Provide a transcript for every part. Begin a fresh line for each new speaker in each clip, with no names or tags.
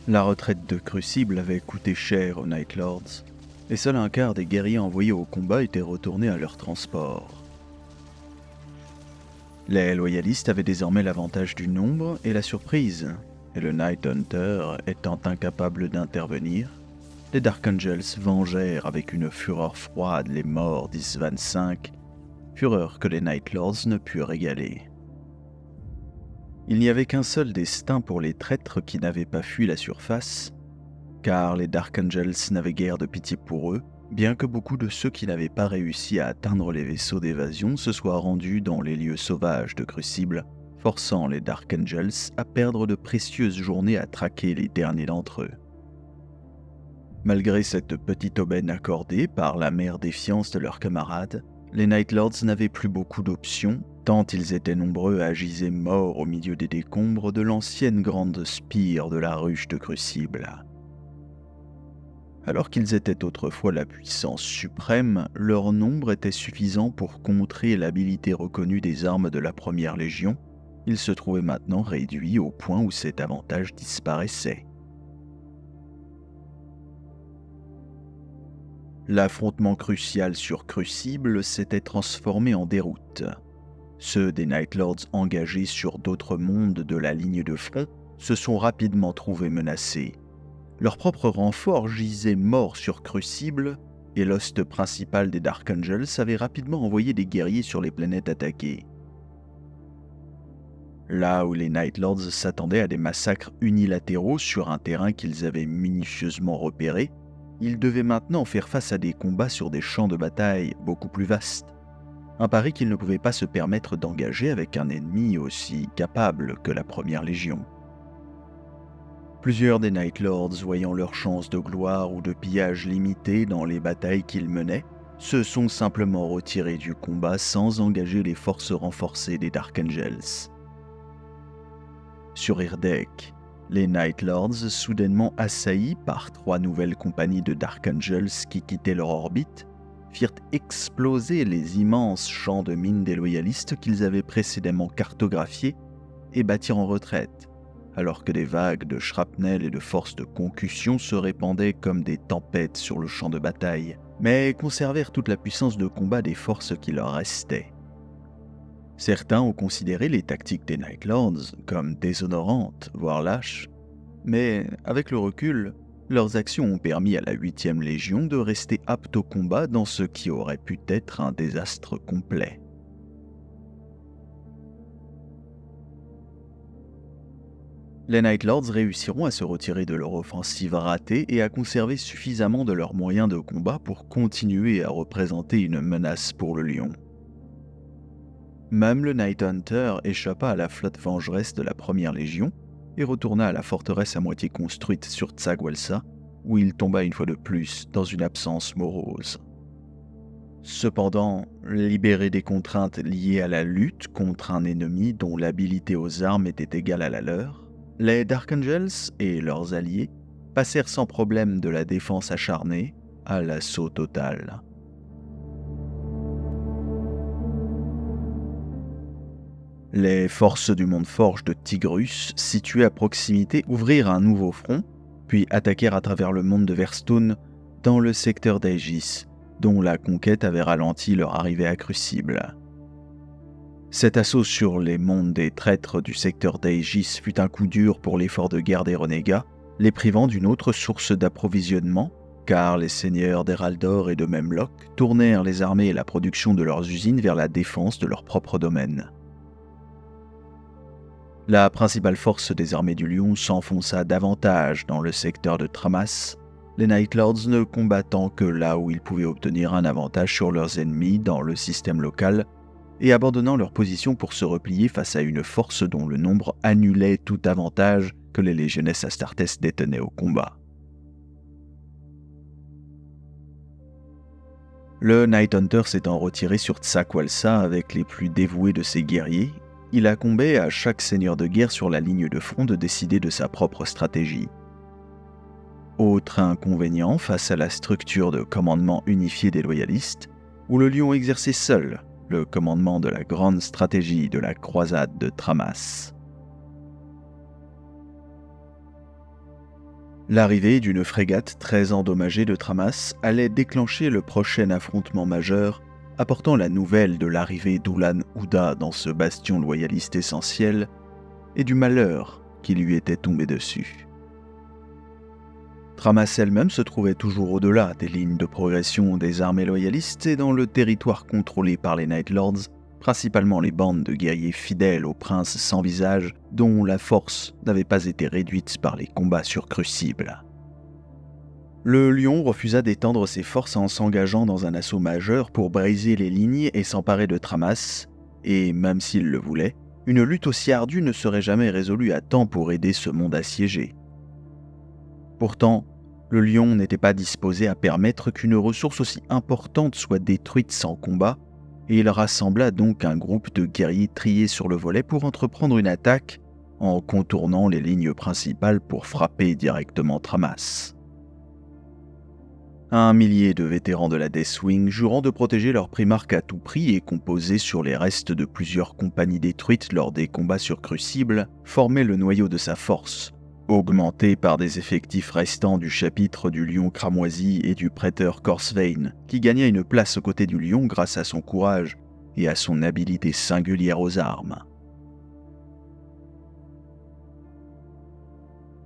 La retraite de Crucible avait coûté cher aux Night Lords, et seul un quart des guerriers envoyés au combat étaient retournés à leur transport. Les loyalistes avaient désormais l'avantage du nombre et la surprise, et le Night Hunter étant incapable d'intervenir, les Dark Angels vengèrent avec une fureur froide les morts d'Isvan V, fureur que les Night Lords ne purent égaler. Il n'y avait qu'un seul destin pour les traîtres qui n'avaient pas fui la surface, car les Dark Angels n'avaient guère de pitié pour eux, bien que beaucoup de ceux qui n'avaient pas réussi à atteindre les vaisseaux d'évasion se soient rendus dans les lieux sauvages de Crucible, forçant les Dark Angels à perdre de précieuses journées à traquer les derniers d'entre eux. Malgré cette petite aubaine accordée par la mère défiance de leurs camarades, les Night Lords n'avaient plus beaucoup d'options, tant ils étaient nombreux à giser morts au milieu des décombres de l'ancienne grande spire de la ruche de Crucible. Alors qu'ils étaient autrefois la puissance suprême, leur nombre était suffisant pour contrer l'habilité reconnue des armes de la Première Légion. Ils se trouvaient maintenant réduits au point où cet avantage disparaissait. L'affrontement crucial sur Crucible s'était transformé en déroute. Ceux des Night Lords engagés sur d'autres mondes de la ligne de front se sont rapidement trouvés menacés. Leur propre renfort gisait mort sur Crucible, et l'host principal des Dark Angels avait rapidement envoyé des guerriers sur les planètes attaquées. Là où les Night Lords s'attendaient à des massacres unilatéraux sur un terrain qu'ils avaient minutieusement repéré, ils devaient maintenant faire face à des combats sur des champs de bataille beaucoup plus vastes. Un pari qu'ils ne pouvaient pas se permettre d'engager avec un ennemi aussi capable que la Première Légion. Plusieurs des Night Lords, voyant leurs chances de gloire ou de pillage limitées dans les batailles qu'ils menaient, se sont simplement retirés du combat sans engager les forces renforcées des Dark Angels. Sur Irdek, les Night Lords, soudainement assaillis par 3 nouvelles compagnies de Dark Angels qui quittaient leur orbite, firent exploser les immenses champs de mines des loyalistes qu'ils avaient précédemment cartographiés et battirent en retraite, alors que des vagues de shrapnel et de forces de concussion se répandaient comme des tempêtes sur le champ de bataille, mais conservèrent toute la puissance de combat des forces qui leur restaient. Certains ont considéré les tactiques des Night Lords comme déshonorantes, voire lâches, mais avec le recul, leurs actions ont permis à la 8e Légion de rester apte au combat dans ce qui aurait pu être un désastre complet. Les Night Lords réussiront à se retirer de leur offensive ratée et à conserver suffisamment de leurs moyens de combat pour continuer à représenter une menace pour le Lion. Même le Night Hunter échappa à la flotte vengeresse de la Première Légion et retourna à la forteresse à moitié construite sur Tsagwalsa, où il tomba une fois de plus dans une absence morose. Cependant, libéré des contraintes liées à la lutte contre un ennemi dont l'habilité aux armes était égale à la leur, les Dark Angels et leurs alliés passèrent sans problème de la défense acharnée à l'assaut total. Les forces du Monde Forge de Tigrus, situées à proximité, ouvrirent un nouveau front, puis attaquèrent à travers le monde de Verstone dans le secteur d'Aegis, dont la conquête avait ralenti leur arrivée à Crucible. Cet assaut sur les mondes des traîtres du secteur d'Aegis fut un coup dur pour l'effort de guerre des renégats, les privant d'une autre source d'approvisionnement, car les seigneurs d'Heraldor et de Memlock tournèrent les armées et la production de leurs usines vers la défense de leur propre domaine. La principale force des armées du Lion s'enfonça davantage dans le secteur de Tramas, les Night Lords ne combattant que là où ils pouvaient obtenir un avantage sur leurs ennemis dans le système local et abandonnant leur position pour se replier face à une force dont le nombre annulait tout avantage que les légionnaires Astartes détenaient au combat. Le Night Hunter s'étant retiré sur Tsagwalsa avec les plus dévoués de ses guerriers, il incombait à chaque seigneur de guerre sur la ligne de front de décider de sa propre stratégie. Autre inconvénient face à la structure de commandement unifié des loyalistes, où le Lion exerçait seul le commandement de la grande stratégie de la croisade de Tramas. L'arrivée d'une frégate très endommagée de Tramas allait déclencher le prochain affrontement majeur, apportant la nouvelle de l'arrivée d'Ulan Uda dans ce bastion loyaliste essentiel et du malheur qui lui était tombé dessus. Tramas elle-même se trouvait toujours au-delà des lignes de progression des armées loyalistes et dans le territoire contrôlé par les Night Lords, principalement les bandes de guerriers fidèles aux princes sans visage dont la force n'avait pas été réduite par les combats sur Crucible. Le Lion refusa d'étendre ses forces en s'engageant dans un assaut majeur pour briser les lignes et s'emparer de Tramas, et même s'il le voulait, une lutte aussi ardue ne serait jamais résolue à temps pour aider ce monde assiégé. Pourtant, le Lion n'était pas disposé à permettre qu'une ressource aussi importante soit détruite sans combat, et il rassembla donc un groupe de guerriers triés sur le volet pour entreprendre une attaque en contournant les lignes principales pour frapper directement Tramas. Un millier de vétérans de la Deathwing, jurant de protéger leur primarque à tout prix et composés sur les restes de plusieurs compagnies détruites lors des combats sur Crucible, formaient le noyau de sa force, augmenté par des effectifs restants du chapitre du Lion Cramoisi et du prêteur Corsvain, qui gagna une place aux côtés du Lion grâce à son courage et à son habileté singulière aux armes.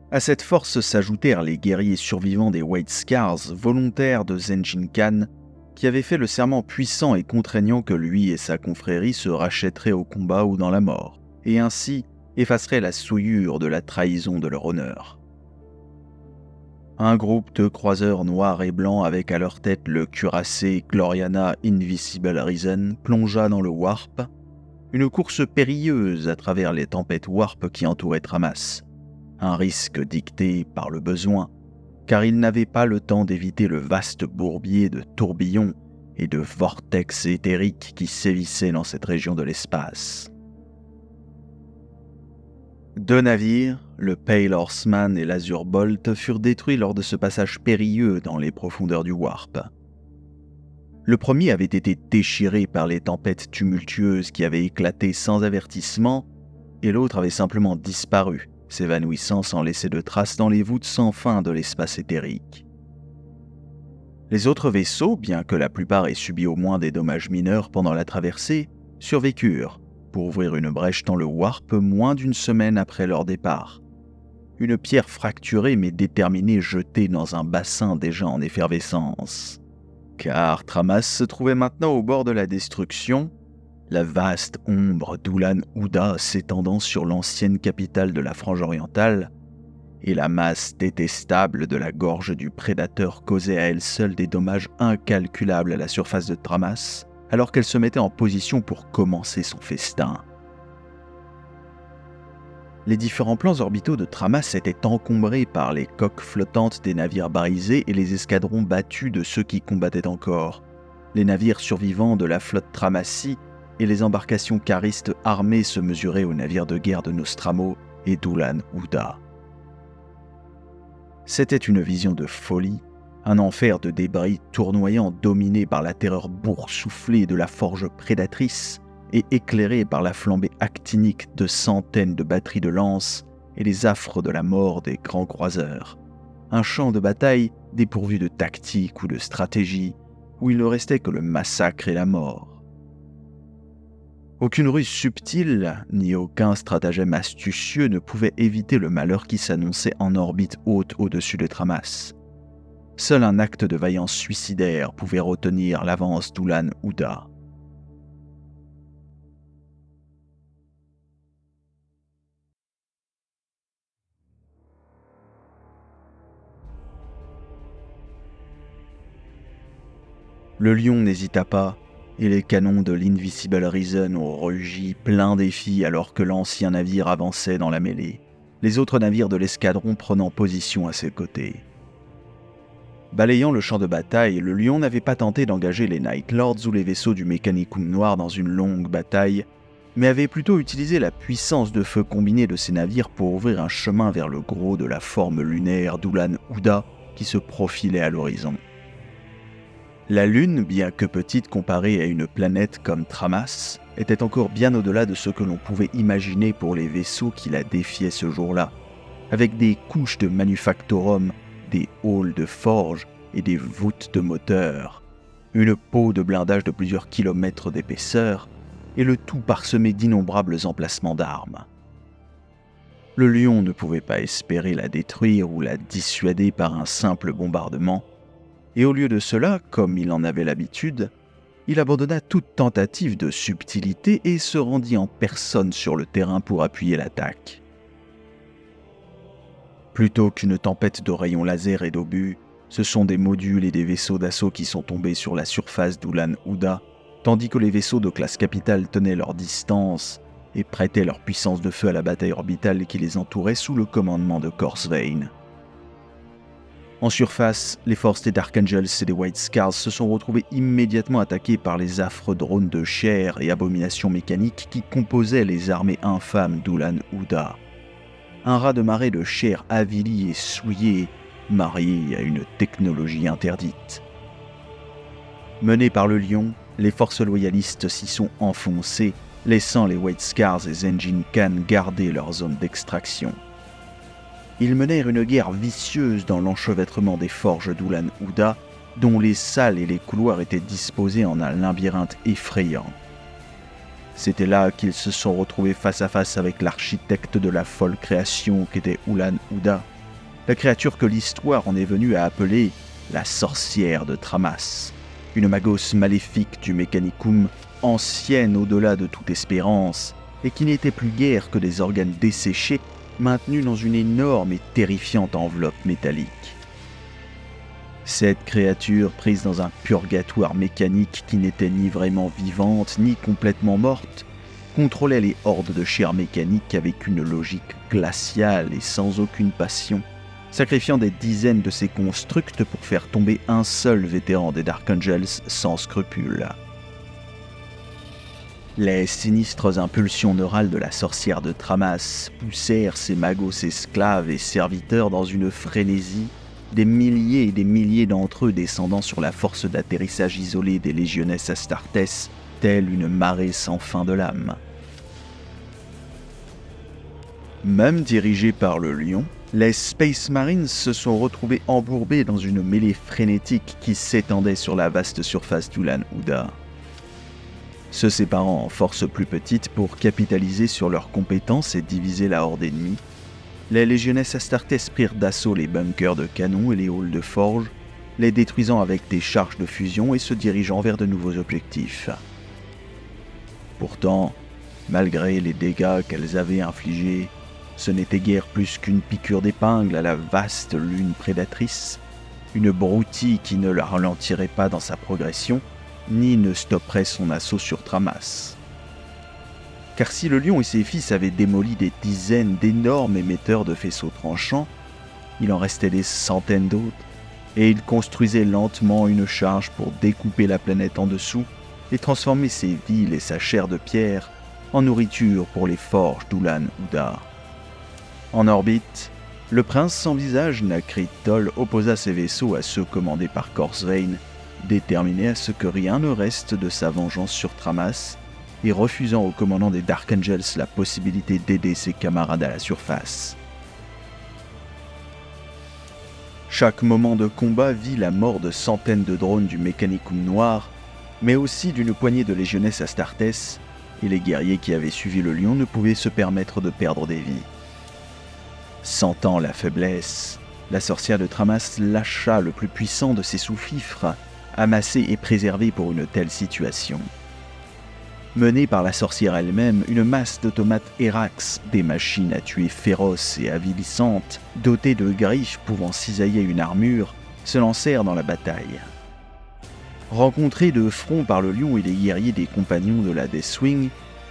À cette force s'ajoutèrent les guerriers survivants des White Scars, volontaires de Zenjin Khan, qui avaient fait le serment puissant et contraignant que lui et sa confrérie se rachèteraient au combat ou dans la mort, et ainsi effaceraient la souillure de la trahison de leur honneur. Un groupe de croiseurs noirs et blancs avec à leur tête le cuirassé Gloriana Invisible Risen plongea dans le Warp, une course périlleuse à travers les tempêtes Warp qui entouraient Tramas. Un risque dicté par le besoin, car il n'avait pas le temps d'éviter le vaste bourbier de tourbillons et de vortex éthériques qui sévissaient dans cette région de l'espace. 2 navires, le Pale Horseman et l'Azure Bolt, furent détruits lors de ce passage périlleux dans les profondeurs du Warp. Le premier avait été déchiré par les tempêtes tumultueuses qui avaient éclaté sans avertissement, et l'autre avait simplement disparu, s'évanouissant sans laisser de traces dans les voûtes sans fin de l'espace éthérique. Les autres vaisseaux, bien que la plupart aient subi au moins des dommages mineurs pendant la traversée, survécurent pour ouvrir une brèche dans le Warp moins d'une semaine après leur départ. Une pierre fracturée mais déterminée jetée dans un bassin déjà en effervescence. Car Tramas se trouvait maintenant au bord de la destruction, la vaste ombre d'Ulan Uda s'étendant sur l'ancienne capitale de la Frange orientale, et la masse détestable de la gorge du prédateur causait à elle seule des dommages incalculables à la surface de Tramas, alors qu'elle se mettait en position pour commencer son festin. Les différents plans orbitaux de Tramas étaient encombrés par les coques flottantes des navires brisés et les escadrons battus de ceux qui combattaient encore, les navires survivants de la flotte Tramassi et les embarcations caristes armées se mesuraient aux navires de guerre de Nostramo et d'Ulan Uda. C'était une vision de folie, un enfer de débris tournoyant dominé par la terreur boursouflée de la forge prédatrice et éclairé par la flambée actinique de centaines de batteries de lances et les affres de la mort des grands croiseurs. Un champ de bataille dépourvu de tactique ou de stratégie, où il ne restait que le massacre et la mort. Aucune ruse subtile, ni aucun stratagème astucieux ne pouvait éviter le malheur qui s'annonçait en orbite haute au-dessus de Tramas. Seul un acte de vaillance suicidaire pouvait retenir l'avance d'Ulan Uda. Le Lion n'hésita pas, et les canons de l'Invisible Risen ont rugi plein défi alors que l'ancien navire avançait dans la mêlée, les autres navires de l'escadron prenant position à ses côtés. Balayant le champ de bataille, le Lion n'avait pas tenté d'engager les Night Lords ou les vaisseaux du Mechanicum Noir dans une longue bataille, mais avait plutôt utilisé la puissance de feu combinée de ses navires pour ouvrir un chemin vers le gros de la forme lunaire d'Ulan Uda qui se profilait à l'horizon. La Lune, bien que petite comparée à une planète comme Tramas, était encore bien au-delà de ce que l'on pouvait imaginer pour les vaisseaux qui la défiaient ce jour-là, avec des couches de manufactorum, des halls de forge et des voûtes de moteur, une peau de blindage de plusieurs kilomètres d'épaisseur, et le tout parsemé d'innombrables emplacements d'armes. Le lion ne pouvait pas espérer la détruire ou la dissuader par un simple bombardement, et au lieu de cela, comme il en avait l'habitude, il abandonna toute tentative de subtilité et se rendit en personne sur le terrain pour appuyer l'attaque. Plutôt qu'une tempête de rayons laser et d'obus, ce sont des modules et des vaisseaux d'assaut qui sont tombés sur la surface d'Ulan-Uda, tandis que les vaisseaux de classe capitale tenaient leur distance et prêtaient leur puissance de feu à la bataille orbitale qui les entourait sous le commandement de Corsvain. En surface, les forces des Dark Angels et des White Scars se sont retrouvées immédiatement attaquées par les affreux drones de chair et abominations mécaniques qui composaient les armées infâmes d'Ulan-Uda. Un raz-de-marée de chair avilie et souillée, marié à une technologie interdite. Menés par le lion, les forces loyalistes s'y sont enfoncées, laissant les White Scars et Zenjin Khan garder leur zone d'extraction. Ils menèrent une guerre vicieuse dans l'enchevêtrement des forges d'Ulan-Uda, dont les salles et les couloirs étaient disposés en un labyrinthe effrayant. C'était là qu'ils se sont retrouvés face à face avec l'architecte de la folle création qu'était Ulan-Uda, la créature que l'histoire en est venue à appeler la sorcière de Tramas, une magos maléfique du Mechanicum, ancienne au-delà de toute espérance, et qui n'était plus guère que des organes desséchés maintenus dans une énorme et terrifiante enveloppe métallique. Cette créature, prise dans un purgatoire mécanique qui n'était ni vraiment vivante ni complètement morte, contrôlait les hordes de chair mécanique avec une logique glaciale et sans aucune passion, sacrifiant des dizaines de ses constructs pour faire tomber un seul vétéran des Dark Angels sans scrupule. Les sinistres impulsions neurales de la sorcière de Tramas poussèrent ces magos esclaves et serviteurs dans une frénésie, des milliers et des milliers d'entre eux descendant sur la force d'atterrissage isolée des légionnesses Astartes, telle une marée sans fin de lames. Même dirigés par le lion, les Space Marines se sont retrouvés embourbés dans une mêlée frénétique qui s'étendait sur la vaste surface d'Ulan-Uda. Se séparant en forces plus petites pour capitaliser sur leurs compétences et diviser la horde ennemie, les légionnesses Astartes prirent d'assaut les bunkers de canon et les halls de forge, les détruisant avec des charges de fusion et se dirigeant vers de nouveaux objectifs. Pourtant, malgré les dégâts qu'elles avaient infligés, ce n'était guère plus qu'une piqûre d'épingle à la vaste lune prédatrice, une broutille qui ne la ralentirait pas dans sa progression, ni ne stopperait son assaut sur Tramas. Car si le lion et ses fils avaient démoli des dizaines d'énormes émetteurs de faisceaux tranchants, il en restait des centaines d'autres, et ils construisaient lentement une charge pour découper la planète en dessous et transformer ses villes et sa chair de pierre en nourriture pour les forges d'Ulan-Uda. En orbite, le prince sans visage Nakrit Tol opposa ses vaisseaux à ceux commandés par Corsvain, déterminé à ce que rien ne reste de sa vengeance sur Tramas et refusant au commandant des Dark Angels la possibilité d'aider ses camarades à la surface. Chaque moment de combat vit la mort de centaines de drones du Mechanicum noir, mais aussi d'une poignée de légionnesses Astartes, et les guerriers qui avaient suivi le lion ne pouvaient se permettre de perdre des vies. Sentant la faiblesse, la sorcière de Tramas lâcha le plus puissant de ses sous-fifres, amassés et préservés pour une telle situation. Menée par la sorcière elle-même, une masse d'automates Erax, des machines à tuer féroces et avilissantes, dotées de griffes pouvant cisailler une armure, se lancèrent dans la bataille. Rencontrés de front par le lion et les guerriers des compagnons de la Deathwing,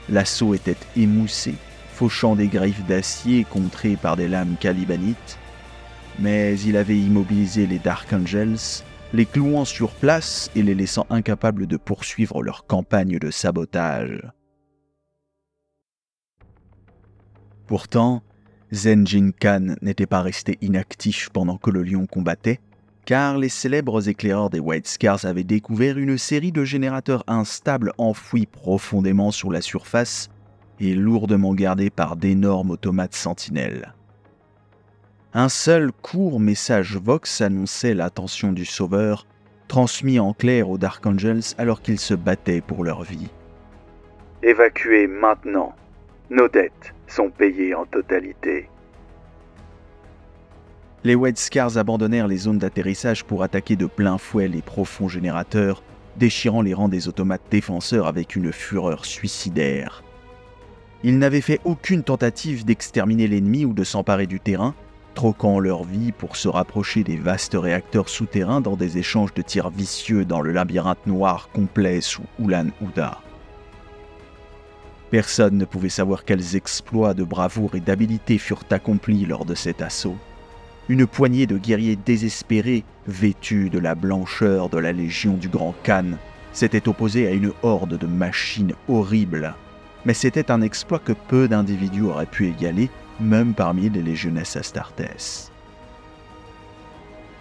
l'assaut était émoussé, fauchant des griffes d'acier contrées par des lames calibanites, mais il avait immobilisé les Dark Angels, les clouant sur place et les laissant incapables de poursuivre leur campagne de sabotage. Pourtant, Zenjin Khan n'était pas resté inactif pendant que le lion combattait, car les célèbres éclaireurs des White Scars avaient découvert une série de générateurs instables enfouis profondément sur la surface et lourdement gardés par d'énormes automates sentinelles. Un seul court message Vox annonçait l'attention du Sauveur, transmis en clair aux Dark Angels alors qu'ils se battaient pour leur vie. « Évacuez maintenant. Nos dettes sont payées en totalité. » Les White Scars abandonnèrent les zones d'atterrissage pour attaquer de plein fouet les profonds générateurs, déchirant les rangs des automates défenseurs avec une fureur suicidaire. Ils n'avaient fait aucune tentative d'exterminer l'ennemi ou de s'emparer du terrain, troquant leur vie pour se rapprocher des vastes réacteurs souterrains dans des échanges de tirs vicieux dans le labyrinthe noir complet sous Ulan-Uda. Personne ne pouvait savoir quels exploits de bravoure et d'habileté furent accomplis lors de cet assaut. Une poignée de guerriers désespérés, vêtus de la blancheur de la Légion du Grand Khan, s'étaient opposés à une horde de machines horribles. Mais c'était un exploit que peu d'individus auraient pu égaler, même parmi les légionnaires Astartes.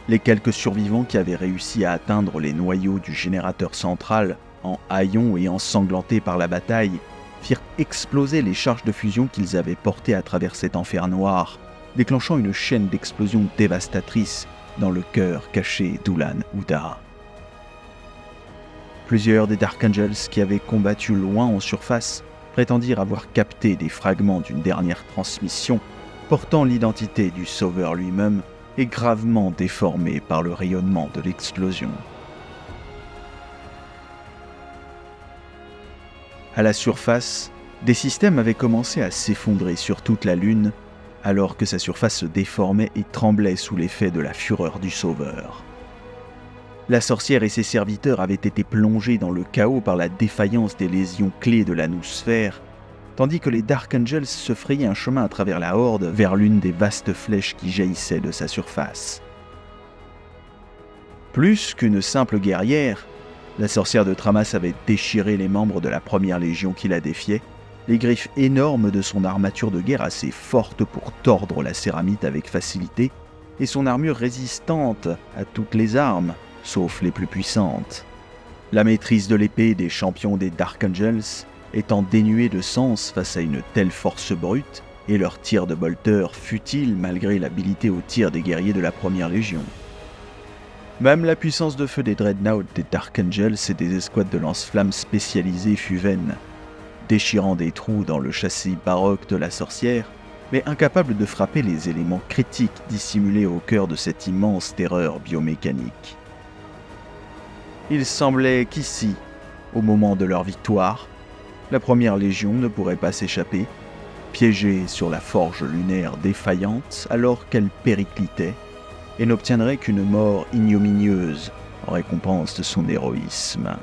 Les quelques survivants qui avaient réussi à atteindre les noyaux du générateur central, en haillons et ensanglantés par la bataille, firent exploser les charges de fusion qu'ils avaient portées à travers cet enfer noir, déclenchant une chaîne d'explosions dévastatrices dans le cœur caché d'Ulan-Uda. Plusieurs des Dark Angels qui avaient combattu loin en surface prétendirent avoir capté des fragments d'une dernière transmission portant l'identité du Sauveur lui-même et gravement déformés par le rayonnement de l'explosion. À la surface, des systèmes avaient commencé à s'effondrer sur toute la Lune, alors que sa surface se déformait et tremblait sous l'effet de la fureur du Sauveur. La sorcière et ses serviteurs avaient été plongés dans le chaos par la défaillance des lésions clés de la noosphère, tandis que les Dark Angels se frayaient un chemin à travers la horde vers l'une des vastes flèches qui jaillissaient de sa surface. Plus qu'une simple guerrière, la sorcière de Tramas avait déchiré les membres de la première légion qui la défiait, les griffes énormes de son armature de guerre assez forte pour tordre la céramite avec facilité, et son armure résistante à toutes les armes, sauf les plus puissantes. La maîtrise de l'épée des champions des Dark Angels étant dénuée de sens face à une telle force brute, et leurs tirs de bolteurs futiles malgré l'habilité au tir des guerriers de la première légion. Même la puissance de feu des Dreadnoughts des Dark Angels et des escouades de lance-flammes spécialisées fut vaine, déchirant des trous dans le châssis baroque de la sorcière, mais incapable de frapper les éléments critiques dissimulés au cœur de cette immense terreur biomécanique. Il semblait qu'ici, au moment de leur victoire, la première légion ne pourrait pas s'échapper, piégée sur la forge lunaire défaillante alors qu'elle périclitait, et n'obtiendrait qu'une mort ignominieuse en récompense de son héroïsme.